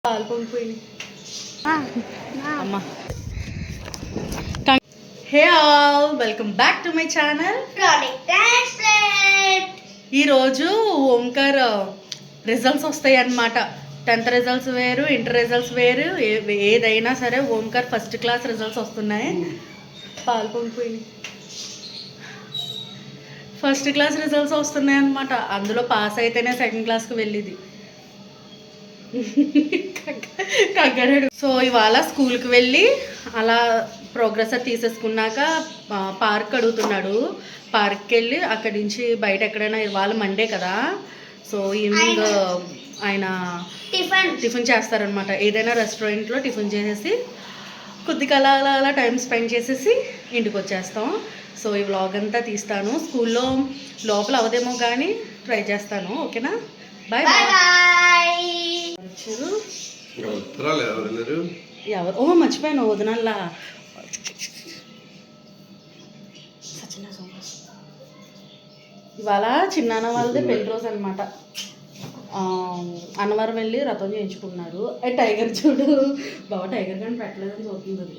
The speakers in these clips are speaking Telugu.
Hey all, welcome back to my channel. ఈరోజు ఓంకార్ రిజల్ట్స్ వస్తాయి అన్నమాట. 10th రిజల్ట్స్ వేరు, ఇంటర్ రిజల్ట్స్ వేరు, ఏదైనా సరే ఓంకార్ ఫస్ట్ క్లాస్ రిజల్ట్స్ వస్తున్నాయి. పాల్పొంగిపోయింది. ఫస్ట్ క్లాస్ రిజల్ట్స్ వస్తున్నాయి అన్నమాట. అందులో పాస్ అయితేనే సెకండ్ క్లాస్కి వెళ్ళేది. కగ్గడాడు. సో ఇవాళ స్కూల్కి వెళ్ళి అలా ప్రోగ్రెస్ తీసేసుకున్నాక పార్క్ అడుగుతున్నాడు. పార్క్కి వెళ్ళి అక్కడి నుంచి బయట ఎక్కడైనా, ఇవాళ మండే కదా, సో ఈవినింగ్ ఆయన టిఫిన్ చేస్తారనమాట. ఏదైనా రెస్టారెంట్లో టిఫిన్ చేసేసి కొద్దిగా అలా అలా అలా టైం స్పెండ్ చేసేసి ఇంటికి వచ్చేస్తాం. సో ఈ వ్లాగ్ అంతా తీస్తాను. స్కూల్లో లోపల అవదేమో కానీ ట్రై చేస్తాను. ఓకేనా, బాయ్ బాయ్. ఎవరు? ఓ మర్చిపోయాను, వదనల్లా ఇవాళ చిన్నాన్న వాళ్ళది పెళ్లి రోజు అనమాట. అన్నవరం వెళ్ళి రథం చేయించుకున్నారు. టైగర్ చూడు బాబా, టైగర్ కానీ పెట్టలేదని చూస్తుంది అది.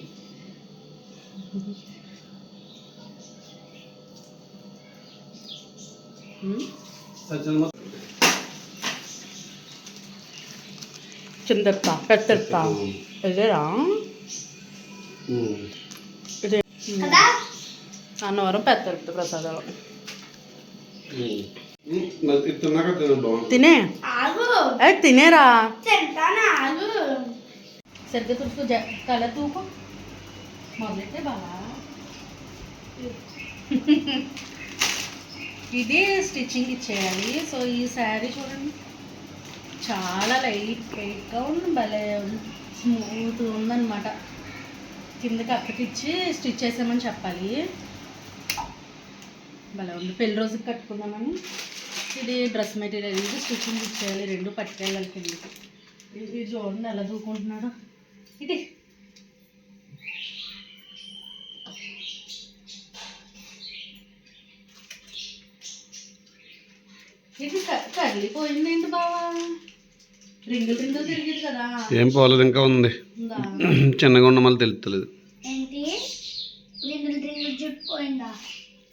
చింతప్ప పెద్దప్ప ఇదేరా, ఇదే అన్నవరం పెద్దప్ప ప్రసాదాలు. తినే తినేరా, సరిగ్గా తుడుచుకో, కల తూకు మొదలెట్టే బాగా. ఇది స్టిచ్చింగ్ ఇచ్చేయాలి. సో ఈ శారీ చూడండి, చాలా లైట్ వెయిట్గా ఉంది, భలే స్మూత్ ఉందన్నమాట. కిందకి అక్కకిచ్చి స్టిచ్ చేసామని చెప్పాలి. భలే ఉంది, పెళ్లి రోజుకి కట్టుకుందామని. ఇది డ్రెస్ మెటీరియల్, ఇది స్టిచ్చింగ్ ఇచ్చేయాలి. రెండు పట్టుకెళ్ళాలి కిందకి. ఇది చూడండి ఎలా దూకుంటున్నాడు. ఇది ఇది కదిలిపోయింది ఏంటి బావా? రింగులు రింగులు తిరిగింది కదా. ఏం పోలేదు, ఇంకా ఉంది. చిన్నగా ఉన్న మళ్ళీ తెలుస్తలేదు.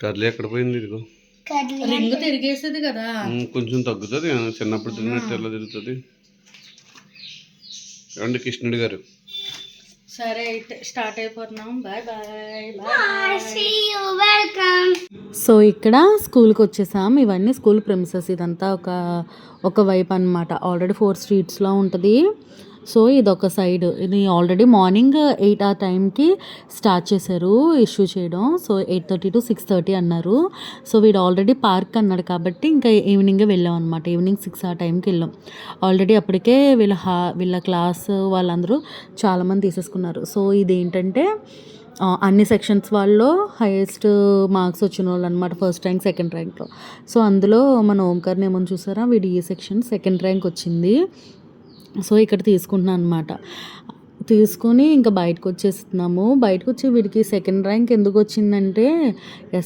కర్లీ ఎక్కడ పోయింది? ఇదిగో రింగు తిరిగేసేది కదా, కొంచెం తగ్గుతుంది. చిన్నప్పుడు తిరిగినట్టు ఎలా తిరుగుతుంది. రండి కృష్ణుడి గారు. సరే అయితే స్టార్ట్ అయిపోతున్నాం. Bye bye. సో ఇక్కడ స్కూల్కి వచ్చేసాం. ఇవన్నీ స్కూల్ ప్రిమిసెస్. ఇదంతా ఒక వైపు అనమాట. ఆల్రెడీ 4 స్ట్రీట్స్లో ఉంటుంది. సో ఇదొక సైడ్. ఇది ఆల్రెడీ మార్నింగ్ 8 ఆ టైంకి స్టార్ట్ చేశారు ఇష్యూ చేయడం. సో 8:30 to 6:30 అన్నారు. సో వీడు ఆల్రెడీ పార్క్ అన్నాడు కాబట్టి ఇంకా ఈవినింగే వెళ్ళాం అనమాట. ఈవినింగ్ 6 ఆ టైంకి వెళ్ళాం. ఆల్రెడీ అప్పటికే వీళ్ళ క్లాస్ వాళ్ళందరూ చాలామంది తీసేసుకున్నారు. సో ఇదేంటంటే అన్ని సెక్షన్స్ వాళ్ళు హైయెస్ట్ మార్క్స్ వచ్చిన వాళ్ళు అనమాట. ఫస్ట్ ర్యాంక్, సెకండ్ ర్యాంక్లో. సో అందులో మన ఓంకార్ని ఏమో చూసారా, వీడి ఈ సెక్షన్ సెకండ్ ర్యాంక్ వచ్చింది. సో ఇక్కడ తీసుకుంటున్నాను అనమాట. తీసుకొని ఇంకా బయటకు వచ్చేస్తున్నాము. బయటకు వచ్చి వీడికి సెకండ్ ర్యాంక్ ఎందుకు వచ్చిందంటే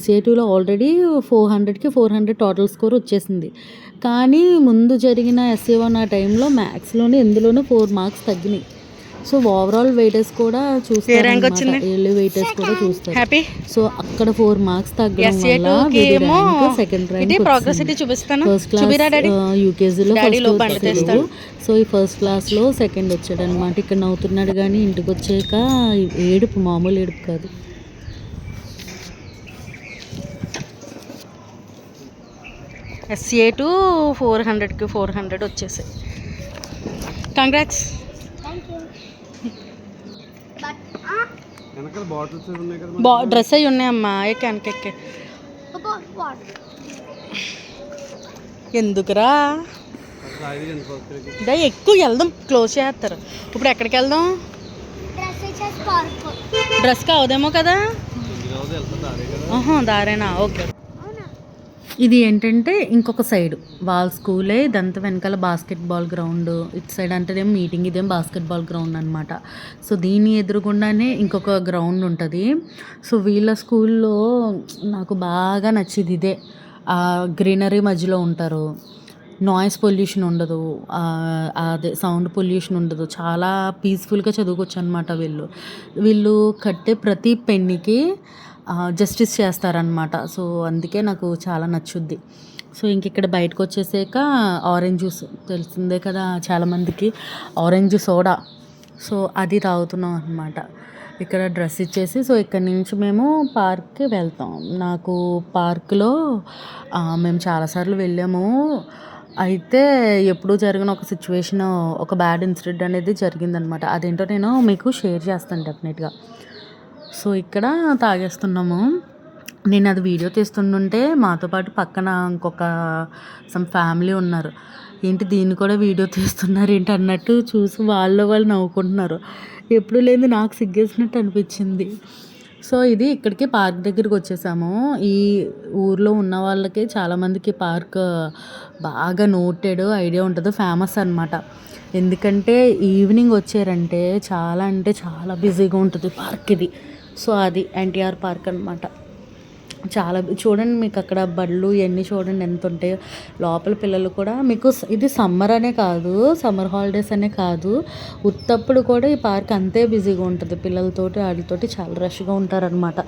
SA2లో ఆల్రెడీ 400కి 400 టోటల్ స్కోర్ వచ్చేసింది. కానీ ముందు జరిగిన SA1 ఆ టైంలో మ్యాథ్స్లోనే ఎందులోనూ 4 మార్క్స్ తగ్గినాయి. సో ఓవరాల్ వెయిటేజ్ కూడా చూస్తారు, ఎర్లీ వెయిటేజ్ కూడా చూస్తారు. సో అక్కడ 4 మార్క్స్ తగ్గడం వల్ల సెకండ్ ర్యాంక్. ఫస్ట్ క్లాస్ యూకేజీలో సో ఈ ఫస్ట్ క్లాస్లో సెకండ్ వచ్చాడు అనమాట. ఇక్కడ నవ్వుతున్నాడు కానీ ఇంటికి వచ్చాక ఏడుపు, మామూలు ఏడుపు కాదు. SA2 400కి 400 వచ్చేసాయి. కంగ్రాట్స్. డ్రెస్ అవి ఉన్నాయమ్మా. ఎక్కే ఎందుకురా ఎక్కువ వెళ్దాం, క్లోజ్ చేస్తారు. ఇప్పుడు ఎక్కడికి వెళ్దాం? డ్రెస్ కావదేమో కదా. దారేనా? ఓకే. ఇది ఏంటంటే ఇంకొక సైడ్ వాళ్ళ స్కూలే. ఇదంతా వెనకాల బాస్కెట్బాల్ గ్రౌండ్. ఇటు సైడ్ అంటేనేమో మీటింగ్, ఇదేం బాస్కెట్బాల్ గ్రౌండ్ అనమాట. సో దీని ఎదురుగుండానే ఇంకొక గ్రౌండ్ ఉంటుంది. సో వీళ్ళ స్కూల్లో నాకు బాగా నచ్చింది ఇదే. గ్రీనరీ మధ్యలో ఉంటారు. నాయిస్ పొల్యూషన్ ఉండదు, అదే సౌండ్ పొల్యూషన్ ఉండదు. చాలా పీస్ఫుల్గా చదువుకోవచ్చు అనమాట. వీళ్ళు కట్టే ప్రతి పెన్నుకి జస్టిస్ చేస్తారనమాట. సో అందుకే నాకు చాలా నచ్చుద్ది. సో ఇంక ఇక్కడ బయటకు వచ్చేసాక ఆరెంజ్ జ్యూస్ తెలిసిందే కదా చాలామందికి, ఆరెంజ్ సోడా. సో అది తాగుతున్నాం అనమాట. ఇక్కడ డ్రెస్ ఇచ్చేసి సో ఇక్కడ నుంచి మేము పార్క్కి వెళ్తాం. నాకు పార్క్లో మేము చాలాసార్లు వెళ్ళాము. అయితే ఎప్పుడూ జరిగిన ఒక సిచ్యువేషన్, ఒక బ్యాడ్ ఇన్సిడెంట్ అనేది జరిగిందనమాట. అదేంటో నేను మీకు షేర్ చేస్తాను డెఫినెట్గా. సో ఇక్కడ తాగేస్తున్నాము. నేను అది వీడియో తీస్తుంటే మాతో పాటు పక్కన ఇంకొక సమ్ ఫ్యామిలీ ఉన్నారు. ఏంటి దీన్ని కూడా వీడియో తీస్తున్నారు ఏంటి అన్నట్టు చూసి వాళ్ళు నవ్వుకుంటున్నారు. ఎప్పుడు లేని నాకు సిగ్గేసినట్టు అనిపించింది. సో ఇది ఇక్కడికి పార్క్ దగ్గరికి వచ్చేసాము. ఈ ఊర్లో ఉన్న వాళ్ళకి చాలామందికి పార్క్ బాగా నోటెడ్ ఐడియా ఉంటుంది, ఫేమస్ అనమాట. ఎందుకంటే ఈవినింగ్ వచ్చారంటే చాలా అంటే చాలా బిజీగా ఉంటుంది పార్క్ ఇది. సో అది ఎన్టీఆర్ పార్క్ అనమాట. చాలా చూడండి, మీకు అక్కడ బళ్ళు ఇవన్నీ చూడండి ఎంత ఉంటాయో. లోపల పిల్లలు కూడా మీకు ఇది సమ్మర్ అనే కాదు, సమ్మర్ హాలిడేస్ అనే కాదు, ఉత్తప్పుడు కూడా ఈ పార్క్ అంతే బిజీగా ఉంటుంది. పిల్లలతోటి వాటితోటి చాలా రష్గా ఉంటారనమాట.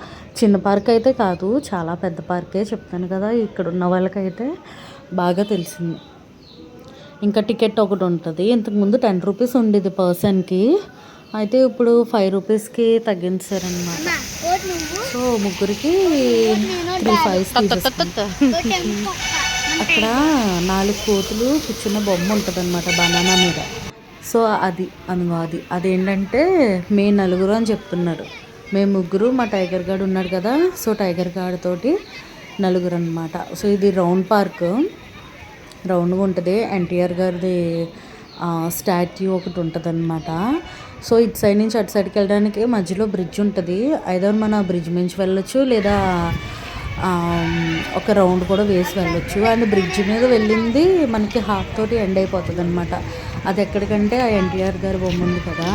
చిన్న పార్క్ అయితే కాదు, చాలా పెద్ద పార్కే చెప్తాను కదా. ఇక్కడ ఉన్న వాళ్ళకైతే బాగా తెలిసింది. ఇంకా టికెట్ ఒకటి ఉంటుంది. ఇంతకుముందు 10 రూపీస్ ఉండేది పర్సన్కి, అయితే ఇప్పుడు 5 రూపీస్కి తగ్గించారనమాట. సో ముగ్గురికి 3 5 అక్కడ 4 కోతులు కూర్చున్న బొమ్మ ఉంటుంది అనమాట బనానా మీద. సో అదేంటంటే మేము నలుగురు అని చెప్తున్నారు. మేము ముగ్గురు, మా టైగర్ గార్డ్ ఉన్నాడు కదా, సో టైగర్ గార్డ్ తోటి నలుగురు అనమాట. సో ఇది రౌండ్గా ఉంటుంది. ఎన్టీఆర్ గారిది స్టాట్యూ ఒకటి ఉంటుంది అనమాట. సో ఇటు సైడ్ నుంచి అటు సైడ్కి వెళ్ళడానికి మధ్యలో బ్రిడ్జ్ ఉంటుంది. ఐదర్ మన బ్రిడ్జ్ మించి వెళ్ళొచ్చు, లేదా ఒక రౌండ్ కూడా వేసి వెళ్ళొచ్చు. అండ్ బ్రిడ్జ్ మీద వెళ్ళింది మనకి హాఫ్ తోటి ఎండ్ అయిపోతుంది అనమాట. అది ఎక్కడికంటే ఆ ఎన్టీఆర్ గారి బొమ్మ ఉంది కదా,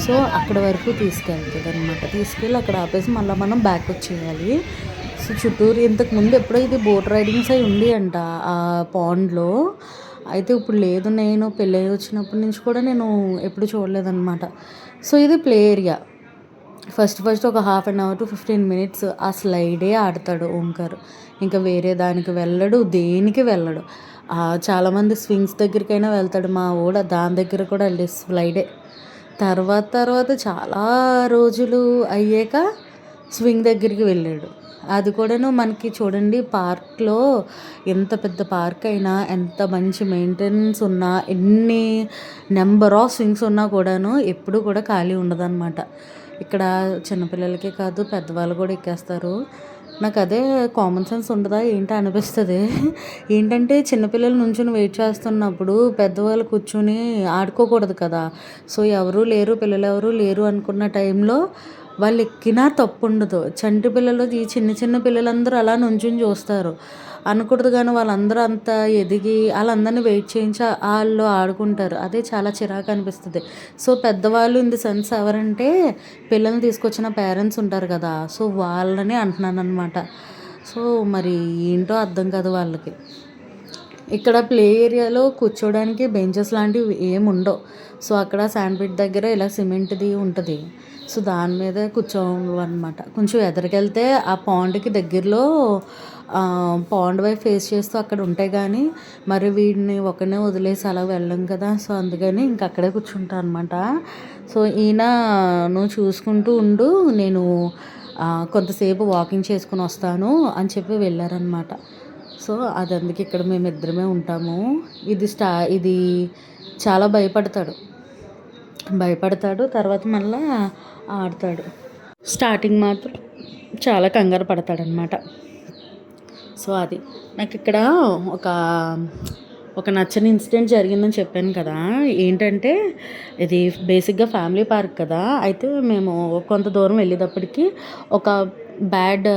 సో అక్కడ వరకు తీసుకెళ్తుంది అనమాట. తీసుకెళ్ళి అక్కడ ఆపేసి మళ్ళీ మనం బ్యాక్ వచ్చేయాలి. సో చుట్టూరు ఇంతకుముందు ఎప్పుడో ఇది బోట్ రైడింగ్స్ అయి ఉండి అంట ఆ పాండ్లో. అయితే ఇప్పుడు లేదు, నేను పెళ్ళి వచ్చినప్పటి నుంచి కూడా నేను ఎప్పుడు చూడలేదన్నమాట. సో ఇది ప్లే ఏరియా. ఫస్ట్ ఒక 1/2 అవర్ టు 15 మినిట్స్ ఆ స్లైడే ఆడతాడు ఓంకార్. ఇంకా వేరే దానికి వెళ్ళడు, దేనికి వెళ్ళడు. చాలామంది స్వింగ్స్ దగ్గరికైనా వెళ్తాడు, మా ఓడ దాని దగ్గర కూడా వెళ్ళి స్లైడే. తర్వాత చాలా రోజులు అయ్యాక స్వింగ్ దగ్గరికి వెళ్ళాడు. అది కూడాను మనకి చూడండి, పార్క్లో ఎంత పెద్ద పార్క్ అయినా, ఎంత మంచి మెయింటెనెన్స్ ఉన్నా, ఎన్ని నెంబర్ ఆఫ్ స్వింగ్స్ ఉన్నా కూడాను ఎప్పుడు కూడా ఖాళీ ఉండదన్నమాట. ఇక్కడ చిన్నపిల్లలకే కాదు పెద్దవాళ్ళు కూడా ఎక్కేస్తారు. నాకు అదే కామన్ సెన్స్ ఉండదా ఏంటి అనిపిస్తుంది. ఏంటంటే చిన్నపిల్లలు నుంచుని వెయిట్ చేస్తున్నప్పుడు పెద్దవాళ్ళు కూర్చుని ఆడుకోకూడదు కదా. సో పిల్లలు ఎవరు లేరు అనుకున్న టైంలో వాళ్ళు ఎక్కినా తప్పు ఉండదు. చంటి పిల్లలు, ఈ చిన్న పిల్లలందరూ అలా నుంచుని చూస్తారు అనకూడదు, కానీ వాళ్ళందరూ అంత ఎదిగి వాళ్ళందరినీ వెయిట్ చేయించి వాళ్ళు ఆడుకుంటారు. అదే చాలా చిరాకు అనిపిస్తుంది. సో పెద్దవాళ్ళు ఇన్ ది సెన్స్ ఎవరంటే పిల్లల్ని తీసుకొచ్చిన పేరెంట్స్ ఉంటారు కదా, సో వాళ్ళని అంటున్నాను అనమాట. సో మరి ఏంటో అర్థం కాదు వాళ్ళకి. ఇక్కడ ప్లే ఏరియాలో కూర్చోడానికి బెంచెస్ లాంటివి ఏమి ఉండవు. సో అక్కడ శాండ్ పిట్ దగ్గర ఇలా సిమెంట్ది ఉంటుంది. సో దాని మీద కూర్చోవాలన్నమాట. కొంచెం ఎదరికెళ్తే ఆ పాండ్కి దగ్గరలో పాండ్ వైపు ఫేస్ చేస్తూ అక్కడ ఉంటాయి, కానీ మరి వీడిని ఒకనే వదిలేసి అలా వెళ్ళం కదా. సో అందుకని ఇంక అక్కడే కూర్చుంటాను అనమాట. సో నువ్వు చూసుకుంటూ ఉండు, నేను కొంతసేపు వాకింగ్ చేసుకుని వస్తాను అని చెప్పి వెళ్ళారనమాట. సో అది అందుకే ఇక్కడ మేమిద్దరమే ఉంటాము. ఇది చాలా భయపడతాడు, తర్వాత మళ్ళీ ఆడతాడు. స్టార్టింగ్ మాత్రం చాలా కంగారు పడతాడనమాట. సో అది నాకు ఇక్కడ ఒక నచ్చని ఇన్సిడెంట్ జరిగిందని చెప్పాను కదా. ఏంటంటే ఇది బేసిక్గా ఫ్యామిలీ పార్క్ కదా. అయితే మేము కొంత దూరం వెళ్ళేటప్పటికి ఒక బ్యాడ్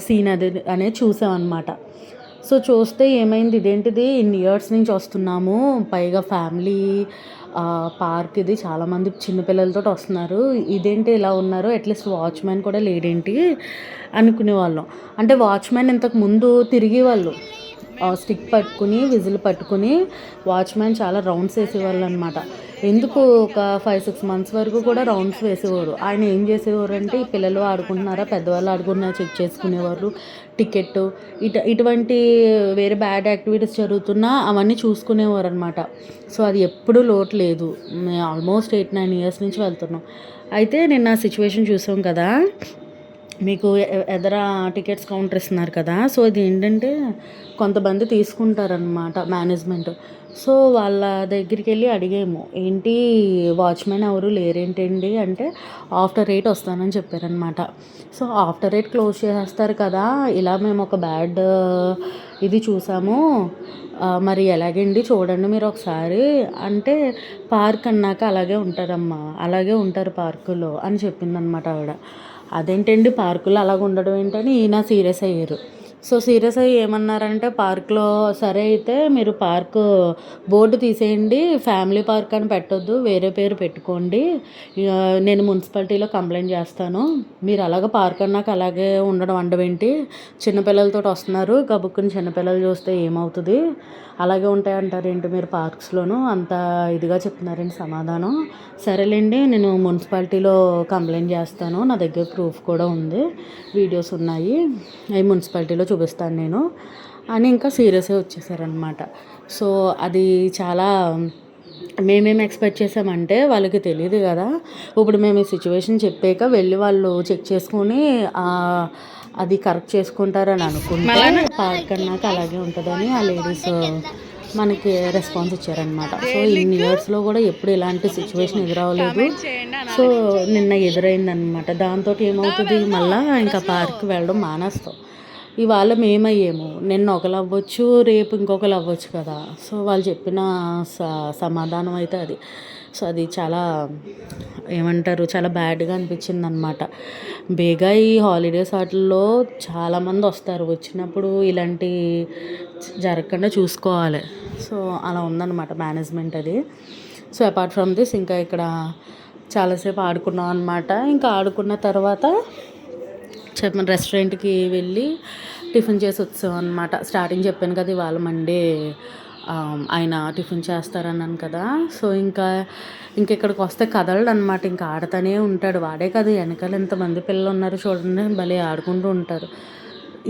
సీన్ అనేది చూసామన్నమాట. సో చూస్తే ఏమైంది, ఇదేంటిది ఇన్ని ఇయర్స్ నుంచి వస్తున్నాము, పైగా ఫ్యామిలీ పార్క్ ఇది, చాలామంది చిన్నపిల్లలతో వస్తున్నారు, ఇదేంటి ఇలా ఉన్నారు, అట్లీస్ట్ వాచ్మెన్ కూడా లేడేంటి అనుకునేవాళ్ళం. అంటే వాచ్మెన్ ఇంతకు ముందు తిరిగేవాళ్ళు స్టిక్ పట్టుకుని విజిల్ పట్టుకుని వాచ్మెన్ చాలా రౌండ్స్ వేసేవాళ్ళు అనమాట. ఎందుకు ఒక 5-6 మంత్స్ వరకు కూడా రౌండ్స్ వేసేవారు. ఆయన ఏం చేసేవారు అంటే పిల్లలు ఆడుకుంటున్నారా పెద్దవాళ్ళు ఆడుకుంటున్నారా చెక్ చేసుకునేవారు. టికెట్ ఇటువంటి వేరే బ్యాడ్ యాక్టివిటీస్ జరుగుతున్నా అవన్నీ చూసుకునేవారు అనమాట. సో అది ఎప్పుడూ లోటు లేదు. మేము ఆల్మోస్ట్ 8-9 ఇయర్స్ నుంచి వెళ్తున్నాం. అయితే నిన్న సిచ్యువేషన్ చూసాం కదా, మీకు ఎదర టికెట్స్ కౌంటర్ ఇస్తున్నారు కదా. సో ఇది ఏంటంటే కొంతమంది తీసుకుంటారనమాట మేనేజ్మెంట్. సో వాళ్ళ దగ్గరికి వెళ్ళి అడిగాము, ఏంటి వాచ్మెన్ ఎవరు లేరేంటండి అంటే ఆఫ్టర్ 8 వస్తానని చెప్పారనమాట. సో ఆఫ్టర్ 8 క్లోజ్ చేసేస్తారు కదా, ఇలా మేము ఒక బ్యాడ్ ఇది చూసాము, మరి ఎలాగండి చూడండి మీరు ఒకసారి అంటే, పార్క్ అన్నాక అలాగే ఉంటారమ్మా, అలాగే ఉంటారు పార్కులో అని చెప్పిందనమాట ఆవిడ. అదేంటండి పార్కులో అలాగ ఉండడం ఏంటని ఈయన సీరియస్ అయ్యారు. సో సీరియస్ అయ్యి ఏమన్నారంటే, పార్క్లో సరే అయితే మీరు పార్క్ బోర్డు తీసేయండి, ఫ్యామిలీ పార్క్ అని పెట్టొద్దు, వేరే పేరు పెట్టుకోండి, నేను మున్సిపాలిటీలో కంప్లైంట్ చేస్తాను, మీరు అలాగ పార్క్ అన్నాక అలాగే ఉండడం ఏంటి, చిన్నపిల్లలతో వస్తున్నారు గబుక్కుని చిన్నపిల్లలు చూస్తే ఏమవుతుంది, అలాగే ఉంటాయంటారు ఏంటి మీరు పార్క్స్లోనూ అంత ఇదిగా చెప్తున్నారండి సమాధానం. సరేలేండి నేను మున్సిపాలిటీలో కంప్లైంట్ చేస్తాను, నా దగ్గర ప్రూఫ్ కూడా ఉంది, వీడియోస్ ఉన్నాయి, అవి మున్సిపాలిటీలో చూపిస్తాను నేను అని ఇంకా సీరియస్గా వచ్చేసారనమాట. సో అది చాలా మేమేం ఎక్స్పెక్ట్ చేసామంటే వాళ్ళకి తెలియదు కదా, ఇప్పుడు మేము ఈ సిచ్యువేషన్ చెప్పాక వెళ్ళి వాళ్ళు చెక్ చేసుకొని అది కరెక్ట్ చేసుకుంటారని అనుకుంటే పార్క్ అన్నాక అలాగే ఉంటుందని ఆ లేడీస్ మనకి రెస్పాన్స్ ఇచ్చారనమాట. సో ఇన్ని ఇయర్స్లో కూడా ఎప్పుడు ఇలాంటి సిచ్యువేషన్ ఎదురవ్వలేదు. సో నిన్న ఎదురైందనమాట. దాంతో ఏమవుతుంది, మళ్ళీ ఇంకా పార్క్ వెళ్ళడం మానేస్తాం. ఇవాళ మేమయ్యేమో, నిన్న ఒకరు అవ్వచ్చు, రేపు ఇంకొకరు అవ్వచ్చు కదా. సో వాళ్ళు చెప్పిన సమాధానం అయితే అది. సో అది చాలా ఏమంటారు, చాలా బ్యాడ్గా అనిపించింది అనమాట. బేగా ఈ హాలిడేస్ వాటిల్లో చాలామంది వస్తారు, వచ్చినప్పుడు ఇలాంటి జరగకుండా చూసుకోవాలి. సో అలా ఉందన్నమాట మేనేజ్మెంట్ అది. సో అపార్ట్ ఫ్రమ్ దిస్ ఇంకా ఇక్కడ చాలాసేపు ఆడుకున్నాం అనమాట. ఇంకా ఆడుకున్న తర్వాత రెస్టారెంట్కి వెళ్ళి టిఫిన్ చేసి వచ్చాం అనమాట. స్టార్టింగ్ చెప్పాను కదా ఇవాళ మండే ఆయన టిఫిన్ చేస్తారన్నాను కదా. సో ఇంకెక్కడికి వస్తే కదలడు అనమాట, ఇంకా ఆడుతూనే ఉంటాడు. వాడే కదా వెనకాల ఎంతమంది పిల్లలు ఉన్నారు చూడండి, భలే ఆడుకుంటూ ఉంటారు.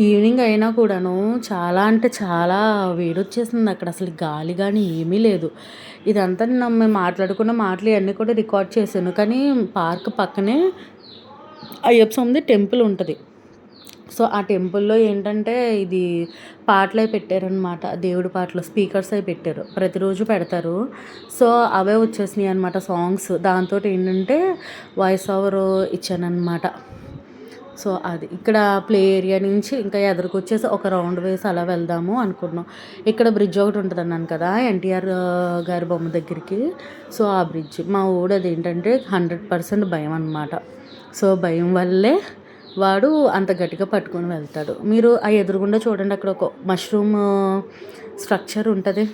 ఈవినింగ్ అయినా కూడాను చాలా అంటే చాలా వేడొచ్చేసింది అక్కడ, అసలు గాలి కానీ ఏమీ లేదు. ఇదంతా మేము మాట్లాడుకున్న మాటలు ఇవన్నీ కూడా రికార్డ్ చేశాను. కానీ పార్క్ పక్కనే అయ్యప్ప స్వామి టెంపుల్ ఉంటుంది. సో ఆ టెంపుల్లో ఏంటంటే ఇది పాటలు అవి పెట్టారనమాట, దేవుడి పాటలు స్పీకర్స్ అవి పెట్టారు, ప్రతిరోజు పెడతారు. సో అవే వచ్చేసినాయి అనమాట సాంగ్స్. దాంతో ఏంటంటే వాయిస్ ఓవర్ ఇచ్చానమాట. సో అది ఇక్కడ ప్లే ఏరియా నుంచి ఇంకా ఎదురుకొచ్చేసి ఒక రౌండ్ వేసి అలా వెళ్దాము అనుకున్నాం. ఇక్కడ బ్రిడ్జ్ ఒకటి ఉంటుంది అన్నాను కదా ఎన్టీఆర్ గారి బొమ్మ దగ్గరికి. సో ఆ బ్రిడ్జ్ మా ఊడు అది ఏంటంటే 100% భయం అనమాట. సో భయం వల్లే వాడు అంత గట్టిగా పట్టుకొని వెళ్తాడు. మీరు ఆ ఎదురుగుండా చూడండి, అక్కడ ఒక మష్రూమ్ స్ట్రక్చర్ ఉంటుంది,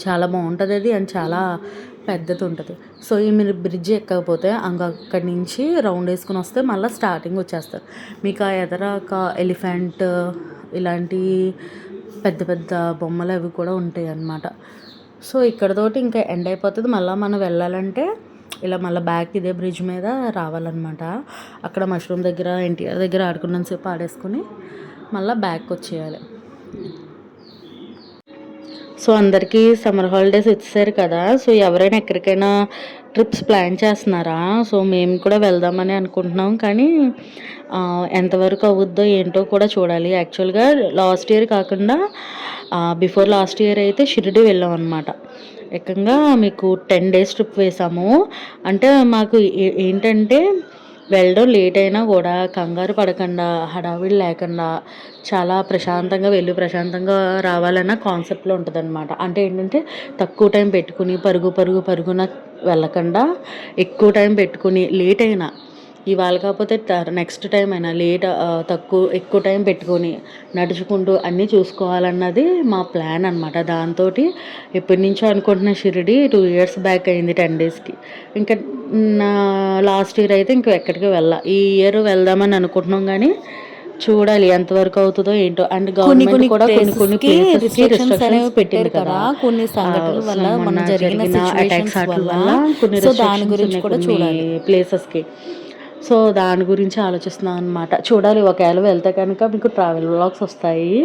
చాలా బాగుంటుంది అది, అండ్ చాలా పెద్దది ఉంటుంది. సో ఈ మీరు బ్రిడ్జ్ ఎక్కకపోతే అక్కడి నుంచి రౌండ్ వేసుకుని వస్తే మళ్ళీ స్టార్టింగ్ వచ్చేస్తారు. మీకు ఆ ఎదర ఒక ఎలిఫెంట్ ఇలాంటి పెద్ద పెద్ద బొమ్మలు అవి కూడా ఉంటాయి అన్నమాట. సో ఇక్కడతోటి ఇంకా ఎండ్ అయిపోతుంది. మళ్ళీ మనం వెళ్ళాలంటే ఇలా మళ్ళీ బ్యాక్ ఇదే బ్రిడ్జ్ మీద రావాలన్నమాట. అక్కడ మష్రూమ్ దగ్గర ఎన్టీఆర్ దగ్గర ఆడుకున్నంతసేపు ఆడేసుకొని మళ్ళీ బ్యాక్ వచ్చేయాలి. సో అందరికీ సమ్మర్ హాలిడేస్ ఇచ్చేసారు కదా. సో ఎవరైనా ఎక్కడికైనా ట్రిప్స్ ప్లాన్ చేస్తున్నారా? సో మేము కూడా వెళ్దామని అనుకుంటున్నాం, కానీ ఎంతవరకు అవుద్దో ఏంటో కూడా చూడాలి. యాక్చువల్గా లాస్ట్ ఇయర్ కాకుండా బిఫోర్ లాస్ట్ ఇయర్ అయితే షిరిడి వెళ్ళాం అనమాట. ఏకంగా మీకు 10 days ట్రిప్ వేసాము. అంటే మాకు ఏంటంటే వెళ్ళడం లేట్ అయినా కూడా కంగారు పడకుండా, హడావిడి లేకుండా, చాలా ప్రశాంతంగా వెళ్ళి ప్రశాంతంగా రావాలన్న కాన్సెప్ట్లో ఉంటుంది అనమాట. అంటే ఏంటంటే తక్కువ టైం పెట్టుకుని పరుగున వెళ్ళకుండా, ఎక్కువ టైం పెట్టుకుని లేట్ అయినా ఇవాళ కాకపోతే నెక్స్ట్ టైం అయినా ఎక్కువ టైం పెట్టుకొని నడుచుకుంటూ అన్నీ చూసుకోవాలన్నది మా ప్లాన్ అనమాట. దాంతో ఎప్పటి నుంచో అనుకుంటున్న షిరిడి 2 years బ్యాక్ అయింది 10 daysకి. ఇంకా లాస్ట్ ఇయర్ అయితే ఎక్కడికి ఈ ఇయర్ వెళ్దామని అనుకుంటున్నాం, కానీ చూడాలి ఎంతవరకు అవుతుందో ఏంటో. అండ్ గవర్నమెంట్ కూడా కొన్ని రిస్ట్రిక్షన్స్ అనేవి పెట్టింది కదా కొన్ని సంఘటనల వల్ల మొన్న జరిగిన అటాక్స్ వల్ల కొన్ని దాని గురించి కూడా చూడాలి ప్లేసెస్కి. సో దాని గురించి ఆలోచిస్తున్నాను అనమాట. చూడాలి, ఒకవేళ వెళ్తే కనుక మీకు ట్రావెల్ వ్లాగ్స్ వస్తాయి,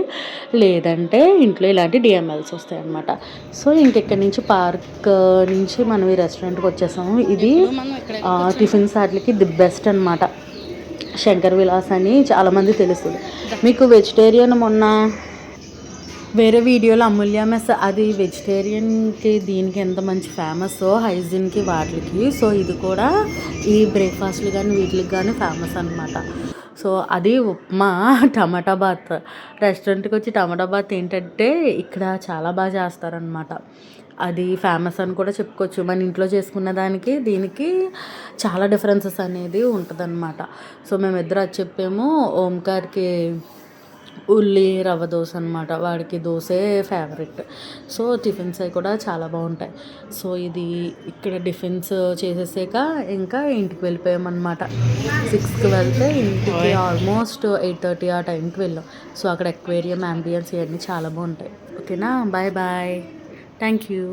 లేదంటే ఇంట్లో ఇలాంటి డిఎంఎల్స్ వస్తాయి అనమాట. సో ఇంకెక్కడి నుంచి పార్క్ నుంచి మనం ఈ రెస్టారెంట్కి వచ్చేసాము. ఇది టిఫిన్స్ వాటికి ది బెస్ట్ అనమాట. శంకర్ విలాస్ అని చాలామంది తెలుస్తుంది మీకు. వెజిటేరియన్ మొన్న వేరే వీడియోలో అమూల్య మెస్ అది వెజిటేరియన్కి దీనికి ఎంత మంచి ఫేమస్ హైజీన్కి వాటికి. సో ఇది కూడా ఈ బ్రేక్ఫాస్ట్లు కానీ వీటికి కానీ ఫేమస్ అనమాట. సో అది ఉప్మా టమాటా బాత్. రెస్టారెంట్కి వచ్చి టమాటా బాత్ ఏంటంటే ఇక్కడ చాలా బాగా చేస్తారనమాట. అది ఫేమస్ అని కూడా చెప్పుకోవచ్చు. మన ఇంట్లో చేసుకున్న దానికి దీనికి చాలా డిఫరెన్సెస్ అనేది ఉంటుందన్నమాట. సో మేమిద్దరు అది చెప్పాము. ఓంకార్కి ఉల్లి రవ్వ దోశ అనమాట, వాడికి దోశే ఫేవరెట్. సో టిఫిన్స్ అవి కూడా చాలా బాగుంటాయి. సో ఇది ఇక్కడ టిఫిన్స్ చేసేసాక ఇంకా ఇంటికి వెళ్ళిపోయామన్నమాట. 6కి వెళ్తే ఇంటికి ఆల్మోస్ట్ 8:30 ఆ టైంకి వెళ్ళాం. సో అక్కడ ఎక్వేరియం, అంబియన్స్ ఇవన్నీ చాలా బాగుంటాయి. ఓకేనా, బాయ్ బాయ్, థ్యాంక్ యూ.